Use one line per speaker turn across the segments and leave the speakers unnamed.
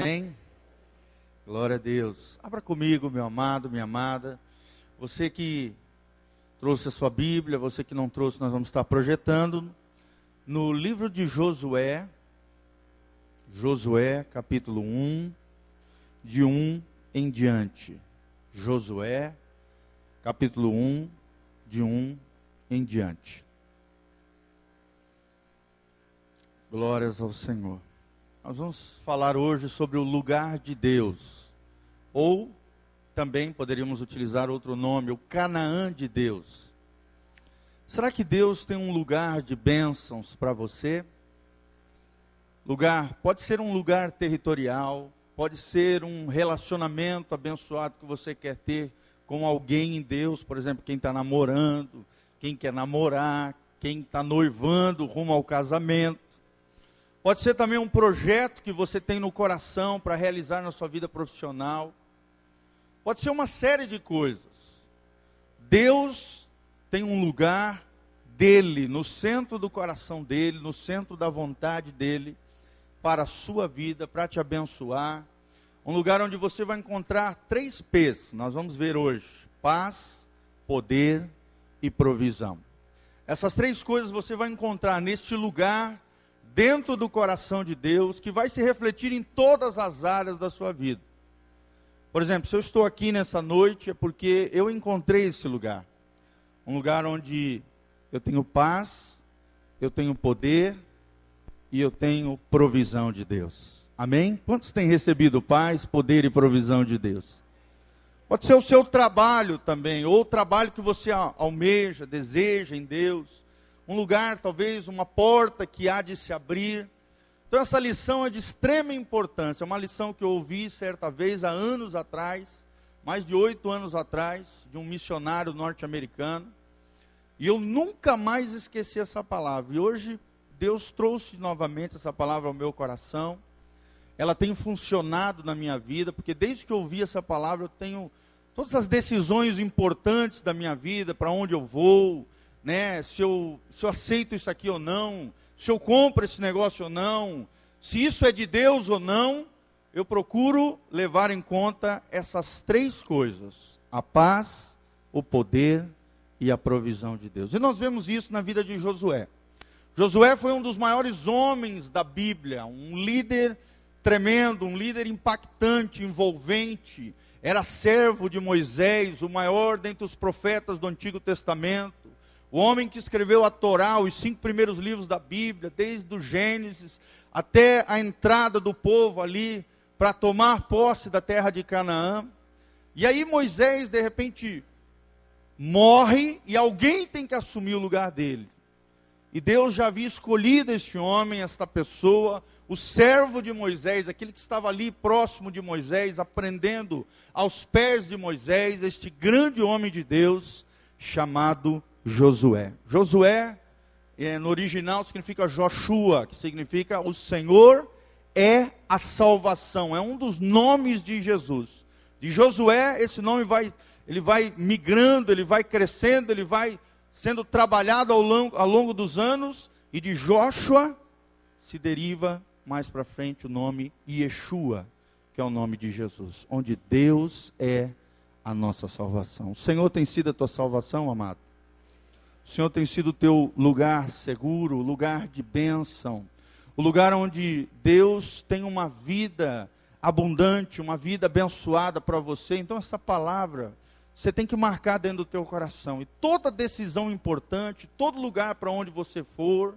Amém? Glória a Deus. Abra comigo, meu amado, minha amada. Você que trouxe a sua Bíblia, você que não trouxe, nós vamos estar projetando no livro de Josué, capítulo 1, de 1 em diante. Josué, capítulo 1, de 1 em diante. Glórias ao Senhor. Nós vamos falar hoje sobre o lugar de Deus, ou também poderíamos utilizar outro nome, o Canaã de Deus. Será que Deus tem um lugar de bênçãos para você? Lugar, pode ser um lugar territorial, pode ser um relacionamento abençoado que você quer ter com alguém em Deus, por exemplo, quem está namorando, quem quer namorar, quem está noivando rumo ao casamento. Pode ser também um projeto que você tem no coração para realizar na sua vida profissional. Pode ser uma série de coisas. Deus tem um lugar dele, no centro do coração dele, no centro da vontade dele, para a sua vida, para te abençoar. Um lugar onde você vai encontrar 3 P's, nós vamos ver hoje: paz, poder e provisão. Essas 3 coisas você vai encontrar neste lugar, dentro do coração de Deus, que vai se refletir em todas as áreas da sua vida. Por exemplo, se eu estou aqui nessa noite, é porque eu encontrei esse lugar. Um lugar onde eu tenho paz, eu tenho poder e eu tenho provisão de Deus. Amém? Quantos têm recebido paz, poder e provisão de Deus? Pode ser o seu trabalho também, ou o trabalho que você almeja, deseja em Deus. Um lugar, talvez uma porta que há de se abrir. Então essa lição é de extrema importância. É uma lição que eu ouvi certa vez, há anos atrás, mais de 8 anos atrás, de um missionário norte-americano. E eu nunca mais esqueci essa palavra. E hoje Deus trouxe novamente essa palavra ao meu coração. Ela tem funcionado na minha vida, porque desde que eu ouvi essa palavra, eu tenho todas as decisões importantes da minha vida, para onde eu vou, né? Se eu aceito isso aqui ou não, se eu compro esse negócio ou não, se isso é de Deus ou não, eu procuro levar em conta essas 3 coisas: a paz, o poder e a provisão de Deus. E nós vemos isso na vida de Josué. Josué foi um dos maiores homens da Bíblia, um líder tremendo, um líder impactante, envolvente. Era servo de Moisés, o maior dentre os profetas do Antigo Testamento. O homem que escreveu a Torá, os 5 primeiros livros da Bíblia, desde o Gênesis até a entrada do povo ali, para tomar posse da terra de Canaã. E aí Moisés, de repente, morre e alguém tem que assumir o lugar dele. E Deus já havia escolhido este homem, esta pessoa, o servo de Moisés, aquele que estava ali próximo de Moisés, aprendendo aos pés de Moisés, este grande homem de Deus, chamado Josué. Josué, no original, significa Joshua, que significa o Senhor é a salvação. É um dos nomes de Jesus. De Josué, esse nome ele vai migrando, ele vai crescendo, ele vai sendo trabalhado ao longo dos anos. E de Joshua se deriva mais para frente o nome Yeshua, que é o nome de Jesus, onde Deus é a nossa salvação. O Senhor tem sido a tua salvação, amado? O Senhor tem sido o teu lugar seguro, lugar de bênção, o lugar onde Deus tem uma vida abundante, uma vida abençoada para você. Então essa palavra você tem que marcar dentro do teu coração. E toda decisão importante, todo lugar para onde você for,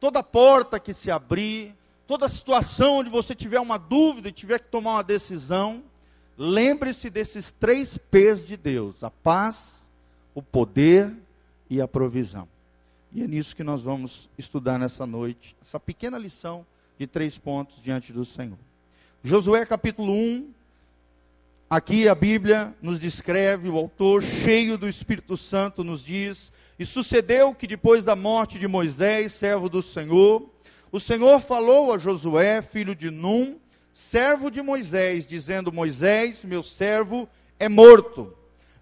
toda porta que se abrir, toda situação onde você tiver uma dúvida e tiver que tomar uma decisão, lembre-se desses 3 P's de Deus: a paz, o poder e a provisão. E é nisso que nós vamos estudar nessa noite, essa pequena lição de 3 pontos diante do Senhor. Josué capítulo 1, aqui a Bíblia nos descreve, o autor cheio do Espírito Santo nos diz: e sucedeu que depois da morte de Moisés, servo do Senhor, o Senhor falou a Josué, filho de Num, servo de Moisés, dizendo: Moisés, meu servo, é morto.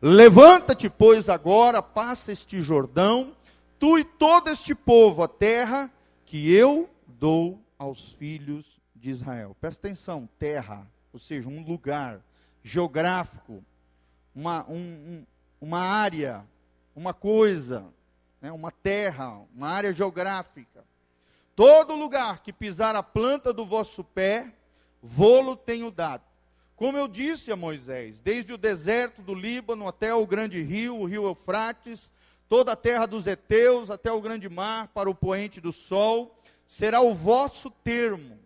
Levanta-te, pois, agora, passa este Jordão, tu e todo este povo, a terra que eu dou aos filhos de Israel. Presta atenção, terra, ou seja, um lugar geográfico, uma área, uma coisa, né, uma terra, uma área geográfica. Todo lugar que pisar a planta do vosso pé, vô-lo tenho dado. Como eu disse a Moisés, desde o deserto do Líbano até o grande rio, o rio Eufrates, toda a terra dos heteus, até o grande mar, para o poente do sol, será o vosso termo.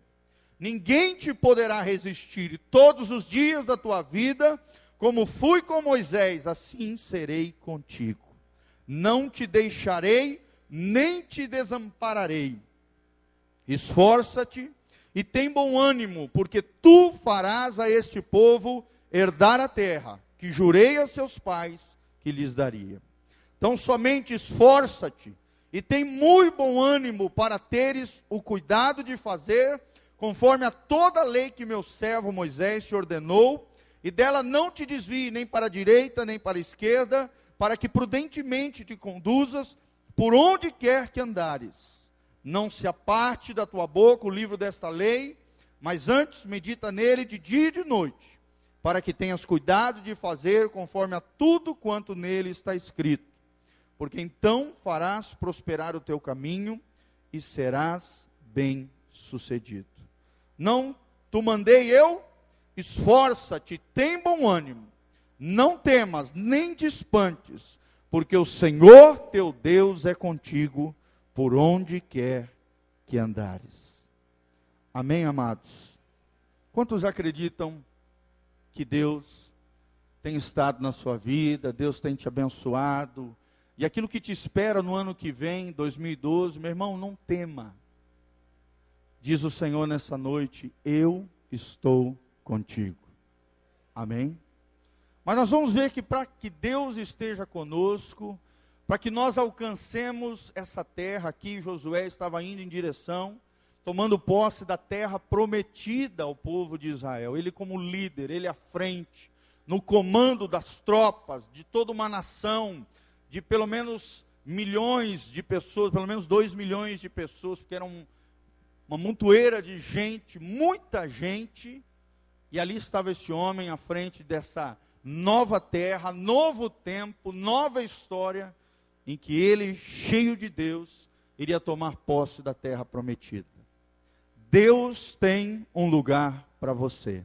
Ninguém te poderá resistir, e todos os dias da tua vida, como fui com Moisés, assim serei contigo. Não te deixarei, nem te desampararei. Esforça-te e tem bom ânimo, porque tu farás a este povo herdar a terra, que jurei a seus pais que lhes daria. Então somente esforça-te e tem muito bom ânimo para teres o cuidado de fazer, conforme a toda a lei que meu servo Moisés te ordenou, e dela não te desvie nem para a direita, nem para a esquerda, para que prudentemente te conduzas por onde quer que andares. Não se aparte da tua boca o livro desta lei, mas antes medita nele de dia e de noite, para que tenhas cuidado de fazer conforme a tudo quanto nele está escrito. Porque então farás prosperar o teu caminho e serás bem-sucedido. Não te mandei eu? Esforça-te, tem bom ânimo. Não temas, nem te espantes, porque o Senhor teu Deus é contigo, por onde quer que andares. Amém, amados? Quantos acreditam que Deus tem estado na sua vida, Deus tem te abençoado, e aquilo que te espera no ano que vem, 2012, meu irmão, não tema. Diz o Senhor nessa noite, eu estou contigo. Amém? Mas nós vamos ver que para que Deus esteja conosco, para que nós alcancemos essa terra aqui, Josué estava indo em direção, tomando posse da terra prometida ao povo de Israel. Ele como líder, ele à frente, no comando das tropas, de toda uma nação, de pelo menos milhões de pessoas, pelo menos 2 milhões de pessoas, porque era uma montoeira de gente, muita gente, e ali estava esse homem à frente dessa nova terra, novo tempo, nova história, em que ele, cheio de Deus, iria tomar posse da terra prometida. Deus tem um lugar para você.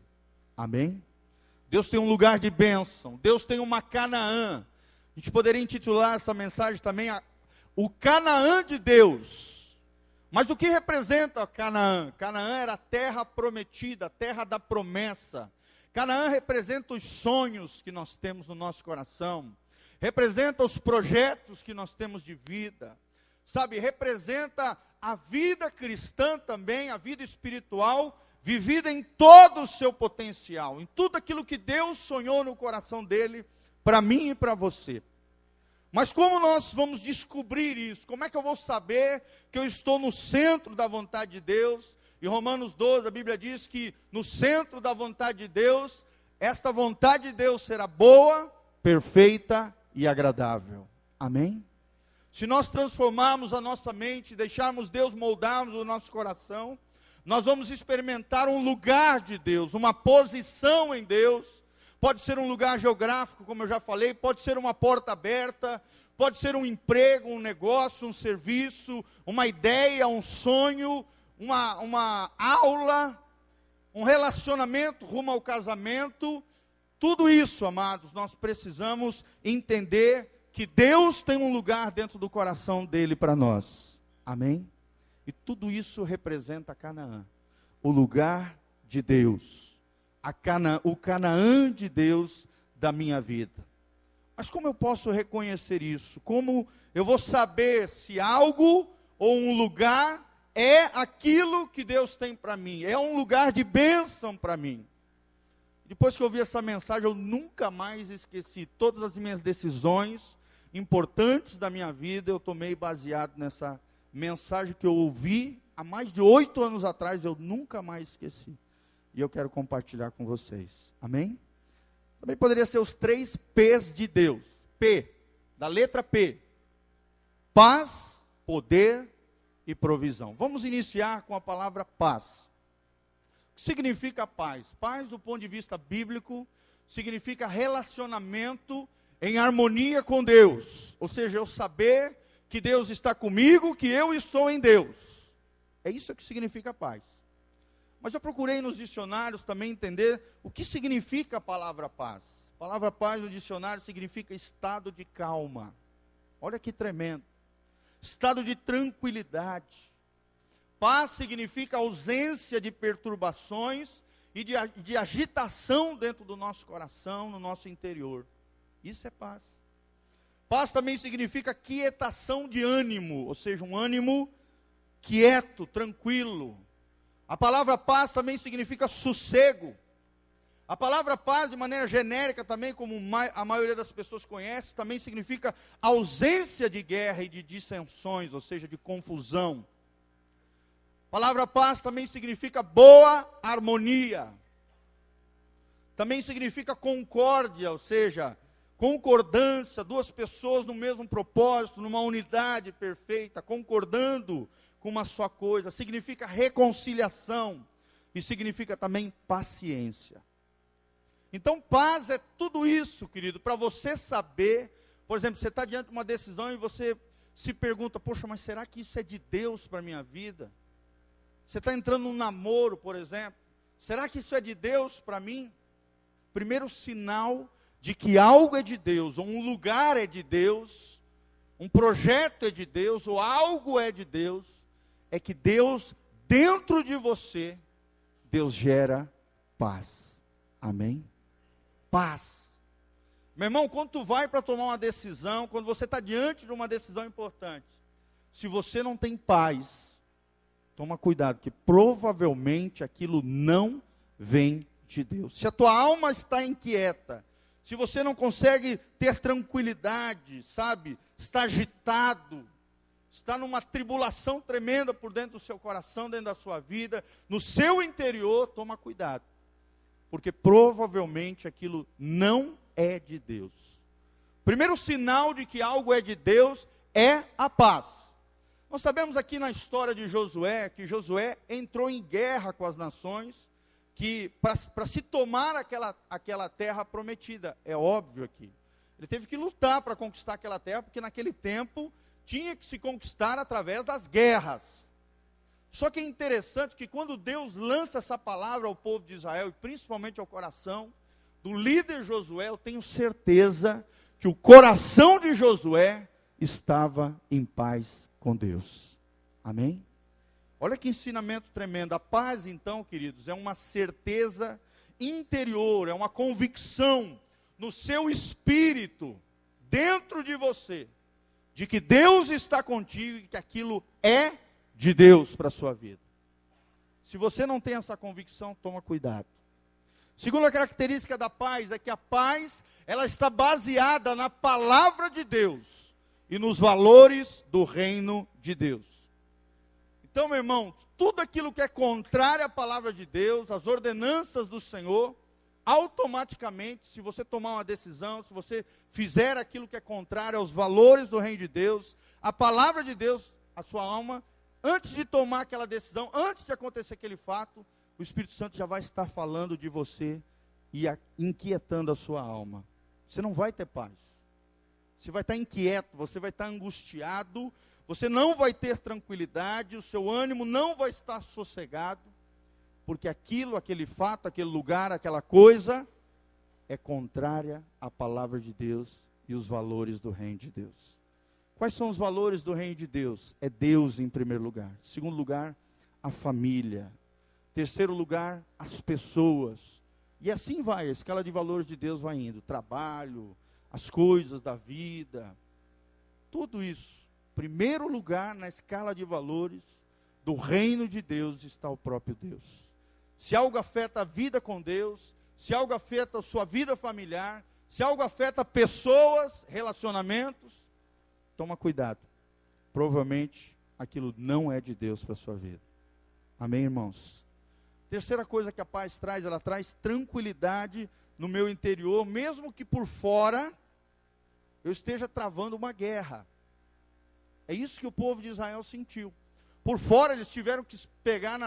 Amém? Deus tem um lugar de bênção. Deus tem uma Canaã. A gente poderia intitular essa mensagem também, o Canaã de Deus. Mas o que representa Canaã? Canaã era a terra prometida, a terra da promessa. Canaã representa os sonhos que nós temos no nosso coração. Representa os projetos que nós temos de vida, sabe, representa a vida cristã também, a vida espiritual, vivida em todo o seu potencial, em tudo aquilo que Deus sonhou no coração dele, para mim e para você. Mas como nós vamos descobrir isso? Como é que eu vou saber que eu estou no centro da vontade de Deus? Em Romanos 12, a Bíblia diz que no centro da vontade de Deus, esta vontade de Deus será boa, perfeita e agradável. Amém? Se nós transformarmos a nossa mente, deixarmos Deus moldarmos o nosso coração, nós vamos experimentar um lugar de Deus, uma posição em Deus. Pode ser um lugar geográfico, como eu já falei, pode ser uma porta aberta, pode ser um emprego, um negócio, um serviço, uma ideia, um sonho, uma aula, um relacionamento rumo ao casamento. Tudo isso, amados, nós precisamos entender que Deus tem um lugar dentro do coração dele para nós. Amém? E tudo isso representa Canaã, o lugar de Deus, o Canaã de Deus da minha vida. Mas como eu posso reconhecer isso? Como eu vou saber se algo ou um lugar é aquilo que Deus tem para mim? É um lugar de bênção para mim. Depois que eu ouvi essa mensagem, eu nunca mais esqueci. Todas as minhas decisões importantes da minha vida, eu tomei baseado nessa mensagem que eu ouvi há mais de 8 anos atrás, eu nunca mais esqueci. E eu quero compartilhar com vocês. Amém? Também poderia ser os 3 P's de Deus. P, da letra P. Paz, poder e provisão. Vamos iniciar com a palavra paz. O que significa paz? Paz, do ponto de vista bíblico, significa relacionamento em harmonia com Deus. Ou seja, eu saber que Deus está comigo, que eu estou em Deus. É isso que significa paz. Mas eu procurei nos dicionários também entender o que significa a palavra paz. A palavra paz no dicionário significa estado de calma. Olha que tremendo. Estado de tranquilidade. Paz significa ausência de perturbações e de agitação dentro do nosso coração, no nosso interior. Isso é paz. Paz também significa quietação de ânimo, ou seja, um ânimo quieto, tranquilo. A palavra paz também significa sossego. A palavra paz, de maneira genérica também, como a maioria das pessoas conhece, também significa ausência de guerra e de dissensões, ou seja, de confusão. A palavra paz também significa boa harmonia. Também significa concórdia, ou seja, concordância, duas pessoas no mesmo propósito, numa unidade perfeita, concordando com uma só coisa. Significa reconciliação e significa também paciência. Então, paz é tudo isso, querido, para você saber. Por exemplo, você está diante de uma decisão e você se pergunta, poxa, mas será que isso é de Deus para a minha vida? Você está entrando num namoro, por exemplo, será que isso é de Deus para mim? Primeiro sinal de que algo é de Deus, ou um lugar é de Deus, um projeto é de Deus, ou algo é de Deus, é que Deus, dentro de você, Deus gera paz. Amém? Paz. Meu irmão, quando tu vai para tomar uma decisão, quando você está diante de uma decisão importante, se você não tem paz, toma cuidado, que provavelmente aquilo não vem de Deus. Se a tua alma está inquieta, se você não consegue ter tranquilidade, sabe, está agitado, está numa tribulação tremenda por dentro do seu coração, dentro da sua vida, no seu interior, toma cuidado, porque provavelmente aquilo não é de Deus. Primeiro sinal de que algo é de Deus é a paz. Nós sabemos aqui na história de Josué, que Josué entrou em guerra com as nações, que para se tomar aquela terra prometida, é óbvio aqui. Ele teve que lutar para conquistar aquela terra, porque naquele tempo tinha que se conquistar através das guerras. Só que é interessante que quando Deus lança essa palavra ao povo de Israel, e principalmente ao coração do líder Josué, eu tenho certeza que o coração de Josué estava em paz com Deus. Amém? Olha que ensinamento tremendo. A paz, então, queridos, é uma certeza interior, é uma convicção no seu espírito, dentro de você, de que Deus está contigo e que aquilo é de Deus para a sua vida. Se você não tem essa convicção, toma cuidado. Segunda característica da paz é que a paz, ela está baseada na palavra de Deus e nos valores do reino de Deus. Então, meu irmão, tudo aquilo que é contrário à palavra de Deus, às ordenanças do Senhor, automaticamente, se você tomar uma decisão, se você fizer aquilo que é contrário aos valores do reino de Deus, a palavra de Deus, a sua alma, antes de tomar aquela decisão, antes de acontecer aquele fato, o Espírito Santo já vai estar falando de você e inquietando a sua alma. Você não vai ter paz. Você vai estar inquieto, você vai estar angustiado, você não vai ter tranquilidade, o seu ânimo não vai estar sossegado, porque aquilo, aquele fato, aquele lugar, aquela coisa, é contrária à palavra de Deus e os valores do reino de Deus. Quais são os valores do reino de Deus? É Deus em primeiro lugar. Segundo lugar, a família. Terceiro lugar, as pessoas. E assim vai, a escala de valores de Deus vai indo. Trabalho, as coisas da vida, tudo isso. Primeiro lugar na escala de valores do reino de Deus está o próprio Deus. Se algo afeta a vida com Deus, se algo afeta a sua vida familiar, se algo afeta pessoas, relacionamentos, toma cuidado. Provavelmente aquilo não é de Deus para a sua vida. Amém, irmãos? Terceira coisa que a paz traz, ela traz tranquilidade no meu interior, mesmo que por fora eu esteja travando uma guerra. É isso que o povo de Israel sentiu. Por fora eles tiveram que pegar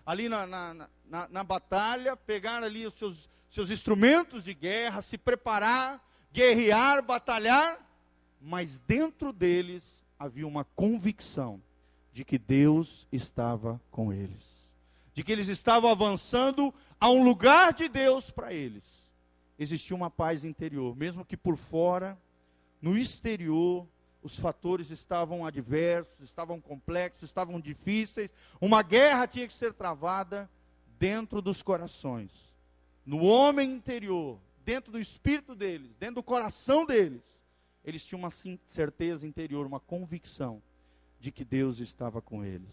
ali na batalha, pegar ali os seus instrumentos de guerra, se preparar, guerrear, batalhar, mas dentro deles havia uma convicção de que Deus estava com eles, de que eles estavam avançando a um lugar de Deus para eles. Existia uma paz interior, mesmo que por fora, no exterior, os fatores estavam adversos, estavam complexos, estavam difíceis, uma guerra tinha que ser travada. Dentro dos corações, no homem interior, dentro do espírito deles, dentro do coração deles, eles tinham uma certeza interior, uma convicção de que Deus estava com eles.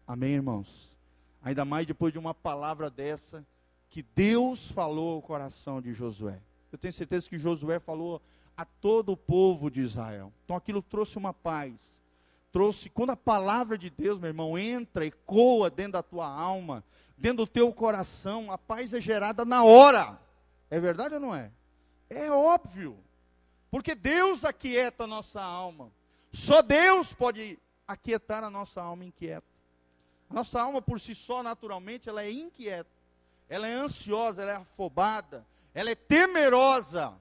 Amém, irmãos? Ainda mais depois de uma palavra dessa, que Deus falou ao coração de Josué. Eu tenho certeza que Josué falou a todo o povo de Israel. Então aquilo trouxe uma paz. Quando a palavra de Deus, meu irmão, entra, ecoa dentro da tua alma, dentro do teu coração, a paz é gerada na hora. É verdade ou não é? É óbvio. Porque Deus aquieta a nossa alma. Só Deus pode aquietar a nossa alma inquieta. A nossa alma por si só, naturalmente, ela é inquieta. Ela é ansiosa, ela é afobada, ela é temerosa.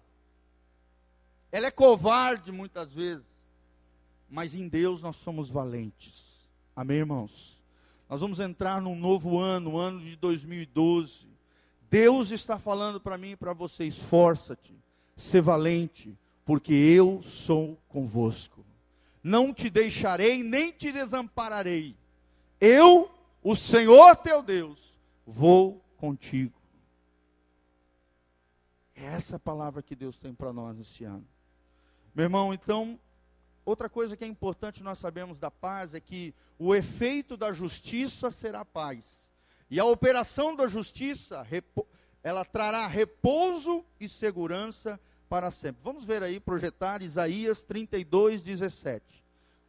Ela é covarde muitas vezes. Mas em Deus nós somos valentes. Amém, irmãos? Nós vamos entrar num novo ano, o ano de 2012. Deus está falando para mim e para você: esforça-te, ser valente, porque eu sou convosco. Não te deixarei, nem te desampararei. Eu, o Senhor teu Deus, vou contigo. É essa a palavra que Deus tem para nós esse ano. Meu irmão, então, outra coisa que é importante nós sabemos da paz é que o efeito da justiça será paz. E a operação da justiça, ela trará repouso e segurança para sempre. Vamos ver aí, projetar Isaías 32, 17.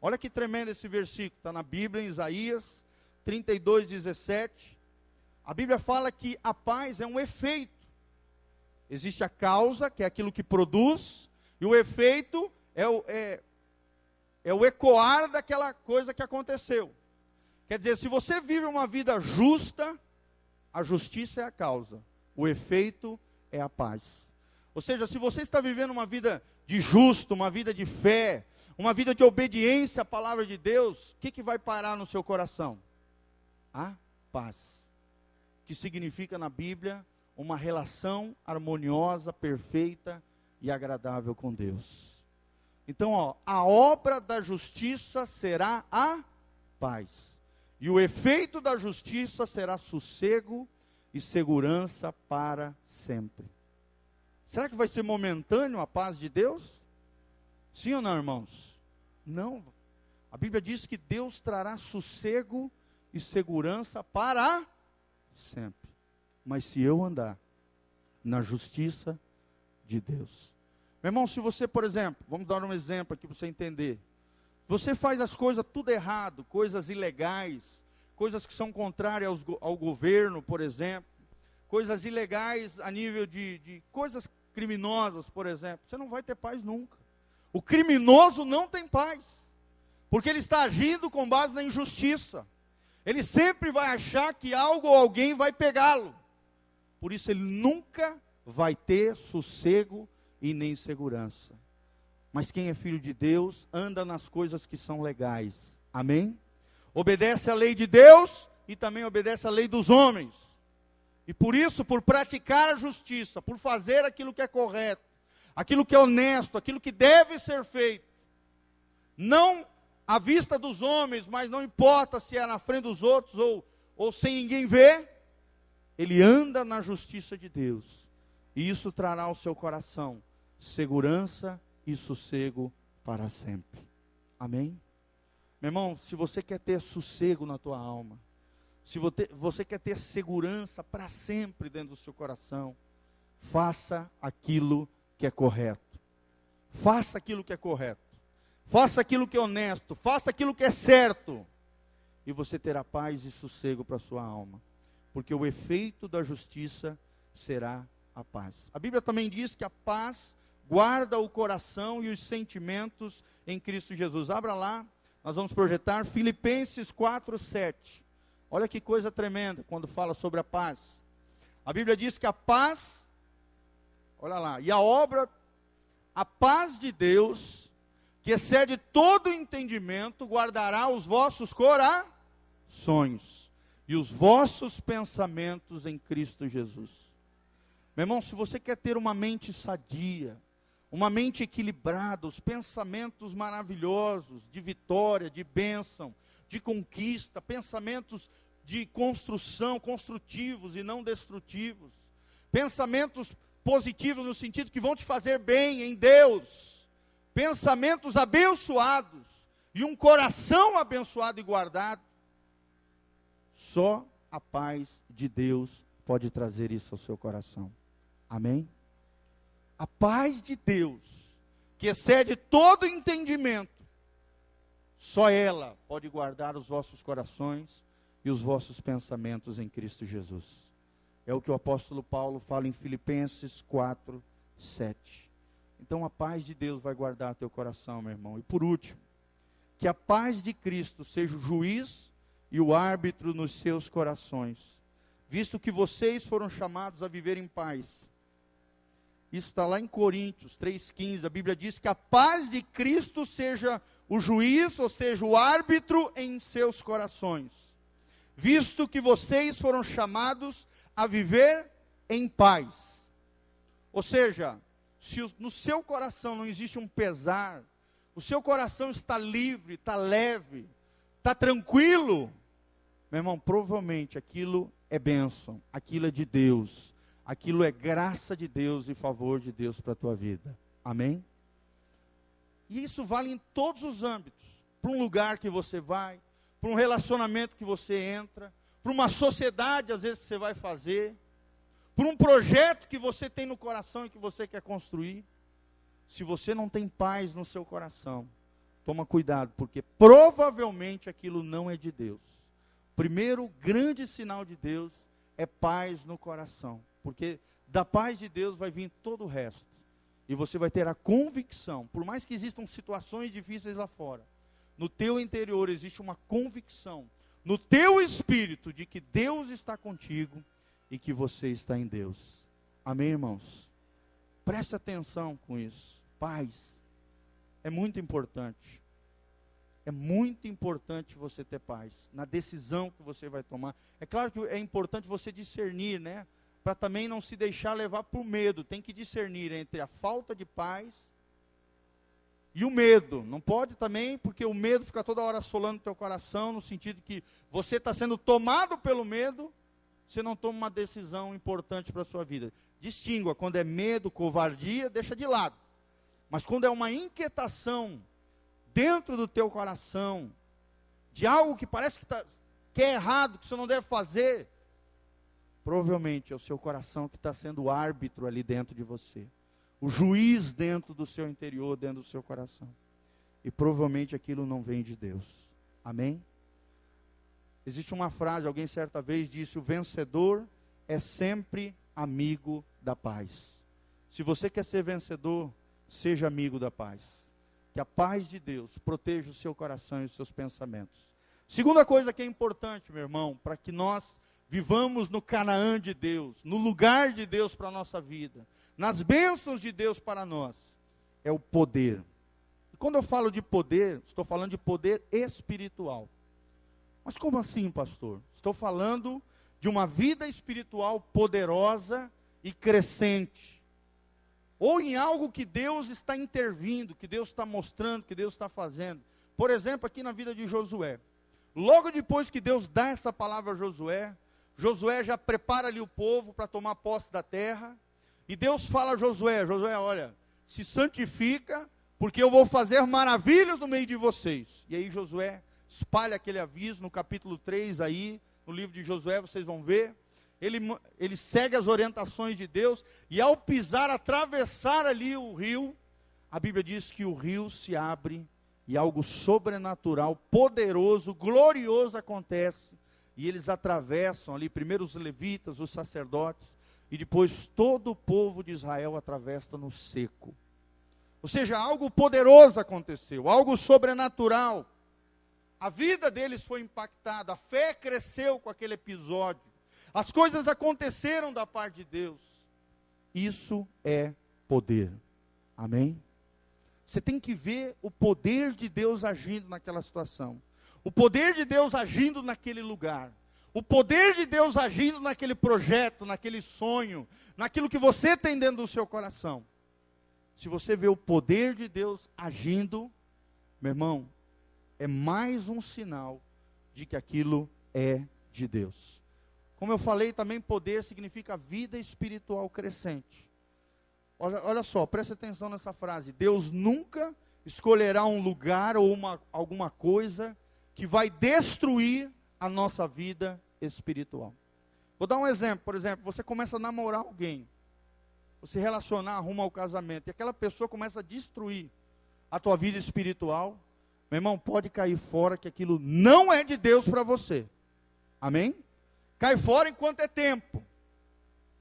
Olha que tremendo esse versículo, está na Bíblia, em Isaías 32, 17. A Bíblia fala que a paz é um efeito. Existe a causa, que é aquilo que produz, e o efeito é o ecoar daquela coisa que aconteceu. Quer dizer, se você vive uma vida justa, a justiça é a causa, o efeito é a paz. Ou seja, se você está vivendo uma vida de justo, uma vida de fé, uma vida de obediência à palavra de Deus, o que vai parar no seu coração? A paz. Que significa na Bíblia uma relação harmoniosa, perfeita e agradável com Deus. Então, a obra da justiça será a paz. E o efeito da justiça será sossego e segurança para sempre. Será que vai ser momentâneo a paz de Deus? Sim ou não, irmãos? Não. A Bíblia diz que Deus trará sossego e segurança para sempre. Mas se eu andar na justiça de Deus. Meu irmão, se você, por exemplo, vamos dar um exemplo aqui para você entender. Você faz as coisas tudo errado, coisas ilegais, coisas que são contrárias ao governo, por exemplo, coisas ilegais a nível de coisas criminosas, por exemplo, você não vai ter paz nunca. O criminoso não tem paz, porque ele está agindo com base na injustiça. Ele sempre vai achar que algo ou alguém vai pegá-lo. Por isso ele nunca vai ter sossego e nem segurança. Mas quem é filho de Deus, anda nas coisas que são legais. Amém? Obedece à lei de Deus e também obedece à lei dos homens. E por isso, por praticar a justiça, por fazer aquilo que é correto, aquilo que é honesto, aquilo que deve ser feito, não à vista dos homens, mas não importa se é na frente dos outros ou sem ninguém ver, ele anda na justiça de Deus. E isso trará ao seu coração segurança e sossego para sempre. Amém? Meu irmão, se você quer ter sossego na tua alma, se você quer ter segurança para sempre dentro do seu coração, faça aquilo que é correto. Faça aquilo que é correto. Faça aquilo que é honesto. Faça aquilo que é certo. E você terá paz e sossego para a sua alma. Porque o efeito da justiça será a paz. A Bíblia também diz que a paz guarda o coração e os sentimentos em Cristo Jesus. Abra lá Nós vamos projetar Filipenses 4:7. Olha que coisa tremenda quando fala sobre a paz. A Bíblia diz que a paz, olha lá, e a paz de Deus, que excede todo entendimento, guardará os vossos corações e os vossos pensamentos em Cristo Jesus. Meu irmão, se você quer ter uma mente sadia, uma mente equilibrada, os pensamentos maravilhosos, de vitória, de bênção, de conquista, pensamentos de construção, construtivos e não destrutivos, pensamentos positivos no sentido que vão te fazer bem em Deus, pensamentos abençoados e um coração abençoado e guardado, só a paz de Deus pode trazer isso ao seu coração. Amém? A paz de Deus, que excede todo entendimento, só ela pode guardar os vossos corações e os vossos pensamentos em Cristo Jesus. É o que o apóstolo Paulo fala em Filipenses 4:7. Então a paz de Deus vai guardar teu coração, meu irmão. E por último, que a paz de Cristo seja o juiz e o árbitro nos seus corações, visto que vocês foram chamados a viver em paz. Isso está lá em Coríntios 3,15, a Bíblia diz que a paz de Cristo seja o juiz, ou seja, o árbitro em seus corações, visto que vocês foram chamados a viver em paz. Ou seja, se no seu coração não existe um pesar, o seu coração está livre, está leve, está tranquilo, meu irmão, provavelmente aquilo é bênção, aquilo é de Deus, aquilo é graça de Deus e favor de Deus para a tua vida. Amém? E isso vale em todos os âmbitos. Para um lugar que você vai, para um relacionamento que você entra, para uma sociedade às vezes que você vai fazer, por um projeto que você tem no coração e que você quer construir. Se você não tem paz no seu coração, toma cuidado, porque provavelmente aquilo não é de Deus. O primeiro grande sinal de Deus é paz no coração, porque da paz de Deus vai vir todo o resto. E você vai ter a convicção, por mais que existam situações difíceis lá fora, no teu interior existe uma convicção, no teu espírito, de que Deus está contigo e que você está em Deus. Amém, irmãos? Preste atenção com isso. Paz é muito importante. É muito importante você ter paz na decisão que você vai tomar. É claro que é importante você discernir, né? Para também não se deixar levar por medo. Tem que discernir entre a falta de paz e o medo. Não pode também, porque o medo fica toda hora assolando o teu coração, no sentido que você está sendo tomado pelo medo, você não toma uma decisão importante para a sua vida. Distingua, quando é medo, covardia, deixa de lado. Mas quando é uma inquietação dentro do teu coração, de algo que parece que é errado, que você não deve fazer, provavelmente é o seu coração que está sendo o árbitro ali dentro de você, o juiz dentro do seu interior, dentro do seu coração, e provavelmente aquilo não vem de Deus. Amém? Existe uma frase, alguém certa vez disse: o vencedor é sempre amigo da paz. Se você quer ser vencedor, seja amigo da paz. Que a paz de Deus proteja o seu coração e os seus pensamentos. Segunda coisa que é importante, meu irmão, para que nós vivamos no Canaã de Deus, no lugar de Deus para a nossa vida, nas bênçãos de Deus para nós, é o poder. E quando eu falo de poder, estou falando de poder espiritual. Mas como assim, pastor? Estou falando de uma vida espiritual poderosa e crescente. Ou em algo que Deus está intervindo, que Deus está mostrando, que Deus está fazendo. Por exemplo, aqui na vida de Josué. Logo depois que Deus dá essa palavra a Josué, Josué já prepara ali o povo para tomar posse da terra. E Deus fala a Josué: Josué, olha, se santifica, porque eu vou fazer maravilhas no meio de vocês. E aí Josué espalha aquele aviso no capítulo 3 aí, no livro de Josué, vocês vão ver. Ele segue as orientações de Deus, e ao pisar, atravessar ali o rio, a Bíblia diz que o rio se abre, e algo sobrenatural, poderoso, glorioso acontece, e eles atravessam ali, primeiro os levitas, os sacerdotes, e depois todo o povo de Israel atravessa no seco. Ou seja, algo poderoso aconteceu, algo sobrenatural. A vida deles foi impactada, a fé cresceu com aquele episódio. As coisas aconteceram da parte de Deus. Isso é poder. Amém? Você tem que ver o poder de Deus agindo naquela situação. O poder de Deus agindo naquele lugar. O poder de Deus agindo naquele projeto, naquele sonho, naquilo que você tem dentro do seu coração. Se você vê o poder de Deus agindo, meu irmão, é mais um sinal de que aquilo é de Deus. Como eu falei, também poder significa vida espiritual crescente. Olha só, presta atenção nessa frase. Deus nunca escolherá um lugar ou alguma coisa que vai destruir a nossa vida espiritual. Vou dar um exemplo. Por exemplo, você começa a namorar alguém, você relacionar rumo ao casamento, e aquela pessoa começa a destruir a tua vida espiritual. Meu irmão, pode cair fora que aquilo não é de Deus para você. Amém? Cai fora enquanto é tempo.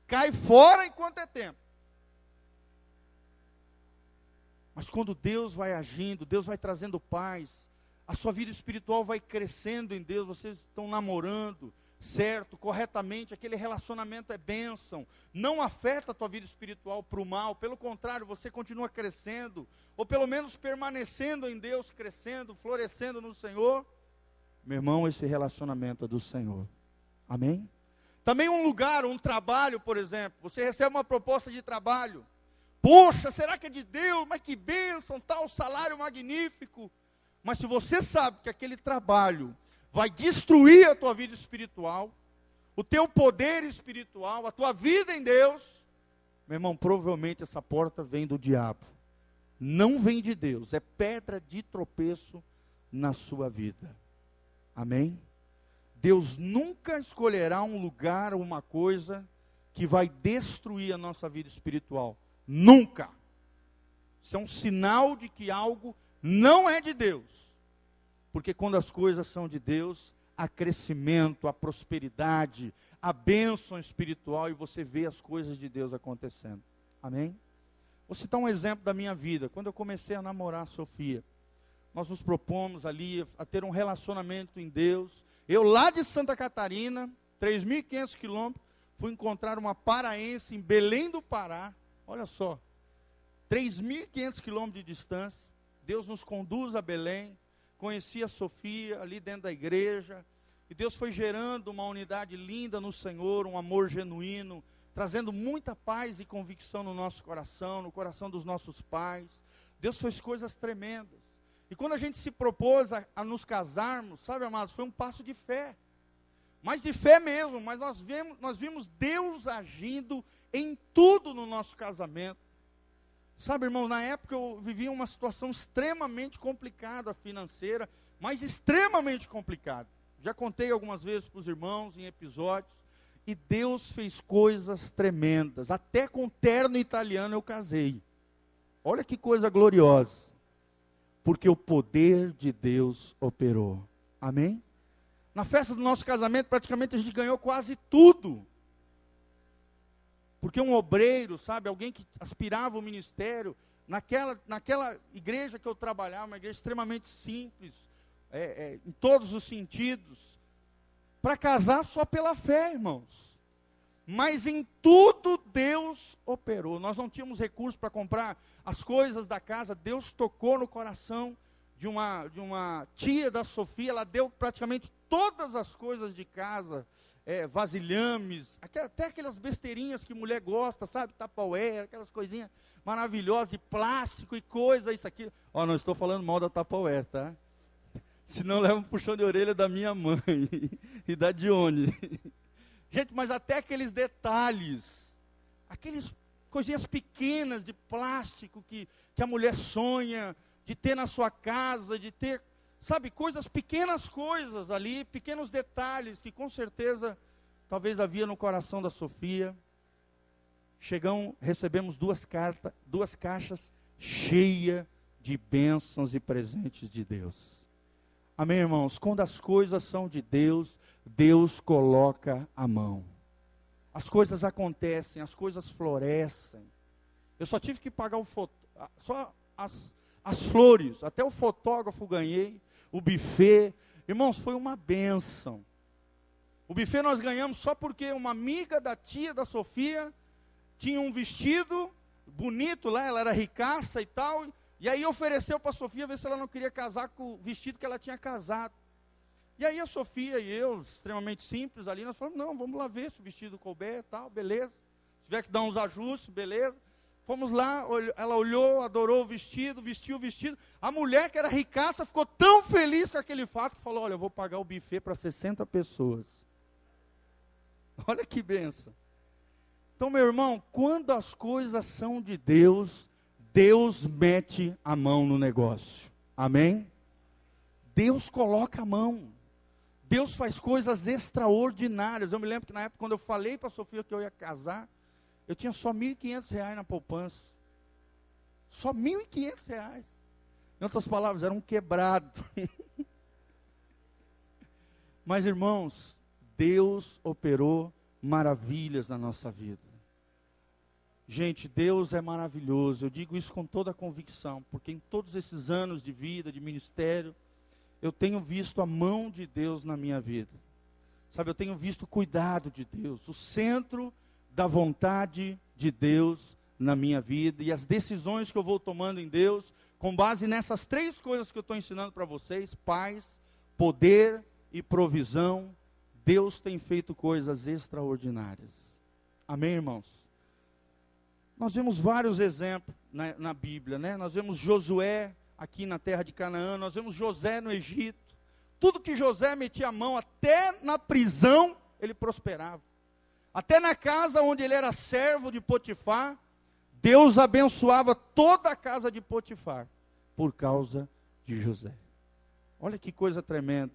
Cai fora enquanto é tempo. Mas quando Deus vai agindo, Deus vai trazendo paz, a sua vida espiritual vai crescendo em Deus, vocês estão namorando, certo, corretamente, aquele relacionamento é bênção, não afeta a tua vida espiritual para o mal, pelo contrário, você continua crescendo, ou pelo menos permanecendo em Deus, crescendo, florescendo no Senhor. Meu irmão, esse relacionamento é do Senhor. Amém? Também um lugar, um trabalho, por exemplo, você recebe uma proposta de trabalho, poxa, será que é de Deus? Mas que bênção, tal salário magnífico. Mas se você sabe que aquele trabalho vai destruir a tua vida espiritual, o teu poder espiritual, a tua vida em Deus, meu irmão, provavelmente essa porta vem do diabo. Não vem de Deus, é pedra de tropeço na sua vida. Amém? Deus nunca escolherá um lugar ou uma coisa que vai destruir a nossa vida espiritual. Nunca. Isso é um sinal de que algo não é de Deus. Porque quando as coisas são de Deus, há crescimento, há prosperidade, há bênção espiritual e você vê as coisas de Deus acontecendo. Amém? Vou citar um exemplo da minha vida. Quando eu comecei a namorar a Sofia, nós nos propomos ali a ter um relacionamento em Deus. Eu lá de Santa Catarina, 3.500 quilômetros, fui encontrar uma paraense em Belém do Pará. Olha só, 3.500 quilômetros de distância. Deus nos conduz a Belém. Conheci a Sofia ali dentro da igreja. E Deus foi gerando uma unidade linda no Senhor, um amor genuíno, trazendo muita paz e convicção no nosso coração, no coração dos nossos pais. Deus fez coisas tremendas. E quando a gente se propôs a nos casarmos, sabe, amados, foi um passo de fé. Mas de fé mesmo, mas nós vimos Deus agindo em tudo no nosso casamento. Sabe, irmão, na época eu vivia uma situação extremamente complicada financeira, mas extremamente complicada. Já contei algumas vezes para os irmãos em episódios, e Deus fez coisas tremendas. Até com terno italiano eu casei. Olha que coisa gloriosa. Porque o poder de Deus operou. Amém? Na festa do nosso casamento, praticamente a gente ganhou quase tudo. Porque um obreiro, sabe, alguém que aspirava ao ministério, naquela igreja que eu trabalhava, uma igreja extremamente simples, em todos os sentidos, para casar só pela fé, irmãos. Mas em tudo Deus operou. Nós não tínhamos recursos para comprar as coisas da casa. Deus tocou no coração de uma tia da Sofia. Ela deu praticamente todas as coisas de casa, vasilhames, até aquelas besteirinhas que mulher gosta, sabe, Tupperware, aquelas coisinhas maravilhosas de plástico e coisa, isso aqui. Ó, não estou falando mal da Tupperware, tá? Senão leva um puxão de orelha da minha mãe e da Dione. Gente, mas até aqueles detalhes, aqueles coisinhas pequenas de plástico que a mulher sonha de ter na sua casa, de ter, sabe, pequenas coisas ali, pequenos detalhes que com certeza talvez havia no coração da Sofia. Recebemos duas caixas cheias de bênçãos e presentes de Deus. Amém, irmãos? Quando as coisas são de Deus, Deus coloca a mão. As coisas acontecem, as coisas florescem. Eu só tive que pagar só as flores, até o fotógrafo ganhei, o buffet, Irmãos, foi uma bênção. O buffet nós ganhamos só porque uma amiga da tia da Sofia tinha um vestido bonito lá, ela era ricaça e tal, e aí ofereceu para a Sofia ver se ela não queria casar com o vestido que ela tinha casado. E aí a Sofia e eu, extremamente simples ali, nós falamos, não, vamos lá ver se o vestido couber e tal, beleza. Se tiver que dar uns ajustes, beleza. Fomos lá, ela olhou, adorou o vestido, vestiu o vestido. A mulher que era ricaça ficou tão feliz com aquele fato que falou, olha, eu vou pagar o buffet para 60 pessoas. Olha que bênção. Então, meu irmão, quando as coisas são de Deus, Deus mete a mão no negócio. Amém? Deus coloca a mão. Deus faz coisas extraordinárias. Eu me lembro que na época, quando eu falei para a Sofia que eu ia casar, eu tinha só R$1.500 na poupança. Só R$1.500. Em outras palavras, era um quebrado. Mas, irmãos, Deus operou maravilhas na nossa vida. Gente, Deus é maravilhoso. Eu digo isso com toda a convicção, porque em todos esses anos de vida, de ministério, eu tenho visto a mão de Deus na minha vida. Sabe, eu tenho visto o cuidado de Deus, o centro da vontade de Deus na minha vida, e as decisões que eu vou tomando em Deus, com base nessas 3 coisas que eu estou ensinando para vocês: paz, poder e provisão. Deus tem feito coisas extraordinárias. Amém, irmãos? Nós vemos vários exemplos na Bíblia, né? Nós vemos Josué aqui na terra de Canaã, nós vemos José no Egito. Tudo que José metia a mão, até na prisão, ele prosperava. Até na casa onde ele era servo de Potifar, Deus abençoava toda a casa de Potifar, por causa de José. Olha que coisa tremenda.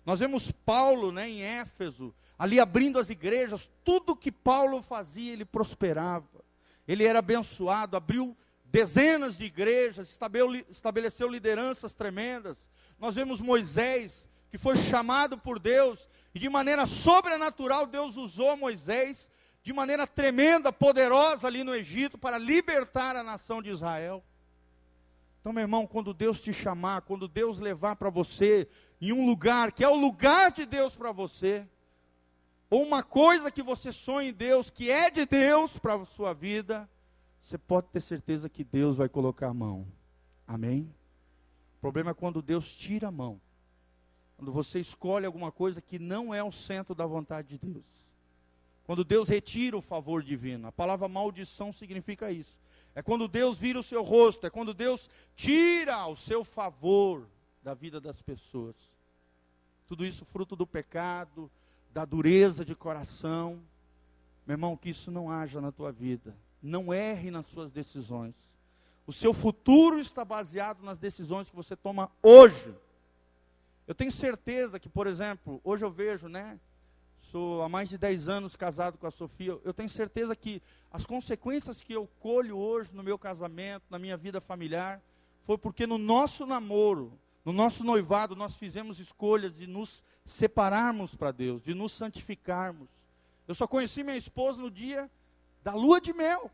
Nós vemos Paulo, né, em Éfeso, ali abrindo as igrejas. Tudo que Paulo fazia, ele prosperava. Ele era abençoado, abriu dezenas de igrejas, estabeleceu lideranças tremendas. Nós vemos Moisés, que foi chamado por Deus, e de maneira sobrenatural Deus usou Moisés, de maneira tremenda, poderosa ali no Egito, para libertar a nação de Israel. Então, meu irmão, quando Deus te chamar, quando Deus levar para você em um lugar, que é o lugar de Deus para você, ou uma coisa que você sonha em Deus, que é de Deus para a sua vida, você pode ter certeza que Deus vai colocar a mão. Amém? O problema é quando Deus tira a mão. Quando você escolhe alguma coisa que não é o centro da vontade de Deus. Quando Deus retira o favor divino. A palavra maldição significa isso. É quando Deus vira o seu rosto, é quando Deus tira o seu favor da vida das pessoas. Tudo isso fruto do pecado, da dureza de coração. Meu irmão, que isso não haja na tua vida. Não erre nas suas decisões. O seu futuro está baseado nas decisões que você toma hoje. Eu tenho certeza que, por exemplo, hoje eu vejo, né? Sou há mais de 10 anos casado com a Sofia. Eu tenho certeza que as consequências que eu colho hoje no meu casamento, na minha vida familiar, foi porque no nosso namoro, no nosso noivado, nós fizemos escolhas de nos separarmos para Deus, de nos santificarmos. Eu só conheci minha esposa no dia da lua de mel.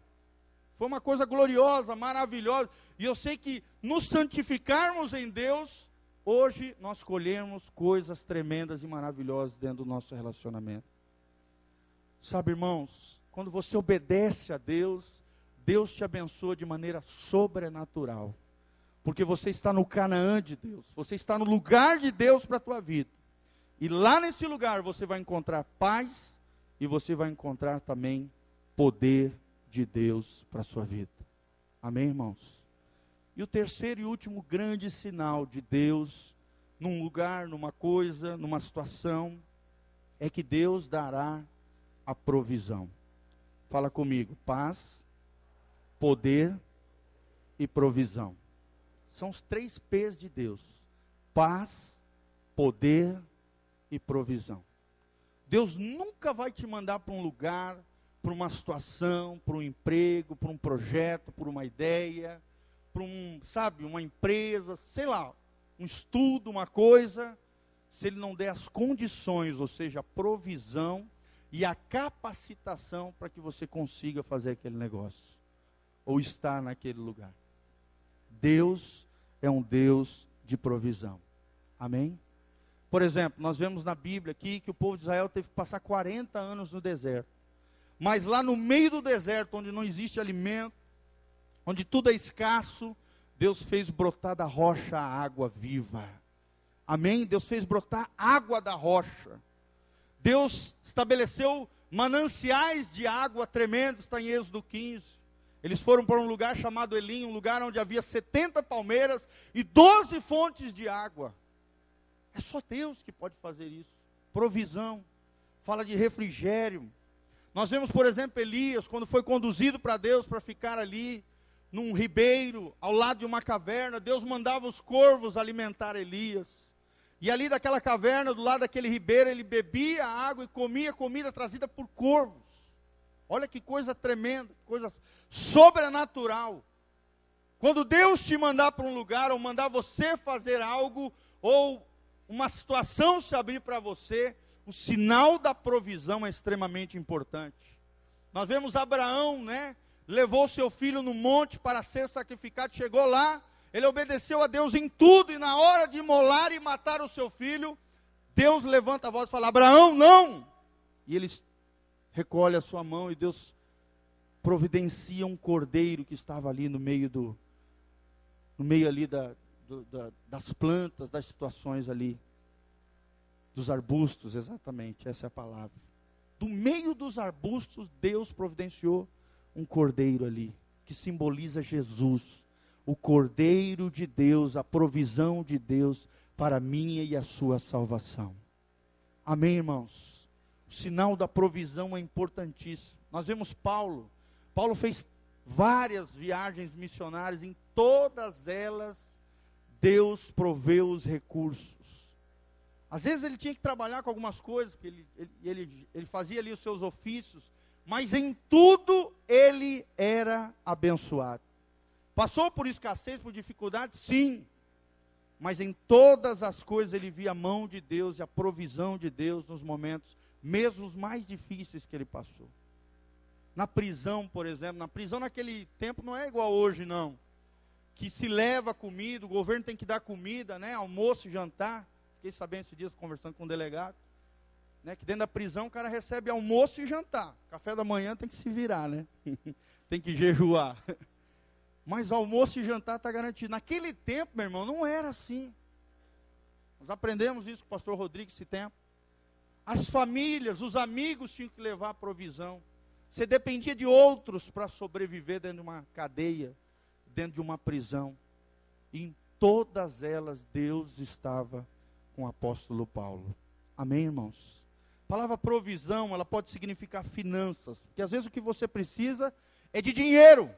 Foi uma coisa gloriosa, maravilhosa. E eu sei que nos santificarmos em Deus, hoje nós colhemos coisas tremendas e maravilhosas dentro do nosso relacionamento. Sabe, irmãos, quando você obedece a Deus, Deus te abençoa de maneira sobrenatural. Porque você está no Canaã de Deus, você está no lugar de Deus para a tua vida. E lá nesse lugar você vai encontrar paz e você vai encontrar também poder de Deus para a sua vida. Amém, irmãos? E o terceiro e último grande sinal de Deus, num lugar, numa coisa, numa situação, é que Deus dará a provisão. Fala comigo: paz, poder e provisão. São os 3 P's de Deus: paz, poder e provisão. Deus nunca vai te mandar para um lugar, para uma situação, para um emprego, para um projeto, para uma ideia, para uma empresa, sei lá, um estudo, uma coisa, se Ele não der as condições, ou seja, a provisão e a capacitação para que você consiga fazer aquele negócio, ou estar naquele lugar. Deus é um Deus de provisão. Amém? Por exemplo, nós vemos na Bíblia aqui que o povo de Israel teve que passar 40 anos no deserto. Mas lá no meio do deserto, onde não existe alimento, onde tudo é escasso, Deus fez brotar da rocha a água viva. Amém? Deus fez brotar água da rocha. Deus estabeleceu mananciais de água tremendos, está em Êxodo 15. Eles foram para um lugar chamado Elim, um lugar onde havia 70 palmeiras e 12 fontes de água. É só Deus que pode fazer isso. Provisão. Fala de refrigério. Nós vemos, por exemplo, Elias, quando foi conduzido para Deus para ficar ali, num ribeiro, ao lado de uma caverna, Deus mandava os corvos alimentar Elias. E ali daquela caverna, do lado daquele ribeiro, ele bebia água e comia comida trazida por corvos. Olha que coisa tremenda, que coisa sobrenatural. Quando Deus te mandar para um lugar, ou mandar você fazer algo, ou uma situação se abrir para você, o sinal da provisão é extremamente importante. Nós vemos Abraão, né? Levou seu filho no monte para ser sacrificado, chegou lá, ele obedeceu a Deus em tudo, e na hora de imolar e matar o seu filho, Deus levanta a voz e fala: Abraão, não! E ele recolhe a sua mão, e Deus providencia um cordeiro que estava ali no meio ali das plantas, das situações ali, dos arbustos, exatamente, essa é a palavra. Do meio dos arbustos, Deus providenciou um cordeiro ali, que simboliza Jesus, o cordeiro de Deus, a provisão de Deus para a minha e a sua salvação. Amém, irmãos? O sinal da provisão é importantíssimo. Nós vemos Paulo fez várias viagens missionárias, em todas elas, Deus proveu os recursos. Às vezes ele tinha que trabalhar com algumas coisas, porque ele fazia ali os seus ofícios, mas em tudo ele era abençoado. Passou por escassez, por dificuldade? Sim. Mas em todas as coisas ele via a mão de Deus e a provisão de Deus nos momentos, mesmo os mais difíceis que ele passou. Na prisão, por exemplo, na prisão naquele tempo não é igual hoje não. Que se leva comida, o governo tem que dar comida, né, almoço e jantar. Fiquei sabendo esses dias conversando com um delegado, né, que dentro da prisão o cara recebe almoço e jantar. Café da manhã tem que se virar, né? Tem que jejuar. Mas almoço e jantar está garantido. Naquele tempo, meu irmão, não era assim. Nós aprendemos isso com o pastor Rodrigo esse tempo. As famílias, os amigos tinham que levar a provisão. Você dependia de outros para sobreviver dentro de uma cadeia, dentro de uma prisão. E em todas elas Deus estava com o apóstolo Paulo. Amém, irmãos? A palavra provisão, ela pode significar finanças, porque às vezes o que você precisa é de dinheiro.